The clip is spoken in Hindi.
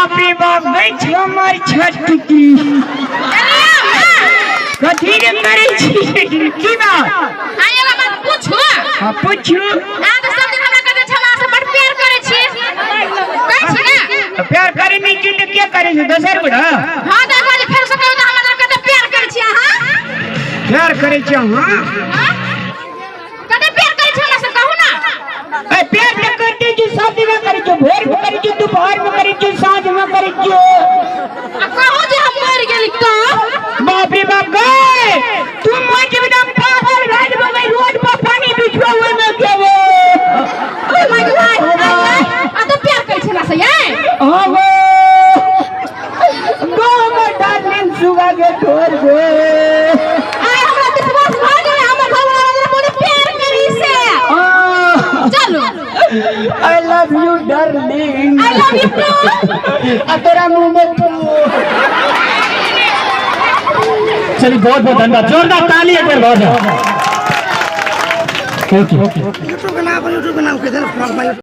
बाप रे बाप गई छ हमर छठ की कथी रे करे छी की बात आय एगो बात पूछू हां पूछू आ तो सब दिन हमरा कहते छला से बड़ प्यार करे छी कहै छी ना तो प्यार करे नहीं छी तो क्या करे छी दोसर बुढ़ा हां देखो जे फेर से कहू त हमरा कहते प्यार करे छी हां प्यार करे छी हां कहते प्यार करे छी हमरा से कहू ना ए प्यार न करते जी शादी में करे छी भोर में करे छी दोपहर में करे छी सांझ में करे छी कहू जे हम मर गेली का बाप रे बाप गए तुम मुझे एकदम पागल राज में रोड पर पानी बिछवा हुए में केवो ओ माय गॉड आ तो प्यार करे छला से ये हां गो गो में डार्लिंग सुगा के छोड़ दे आय हमरा विश्वास भ गेल हमर घरवाला ने मोरे प्यार करी से चलो I love you darling I love you too आ तेरा मुंह में तू चलिए बहुत बहुत धन्यवाद जोरदार ताली एक बार बहुत यूट्यूब का नाम किधर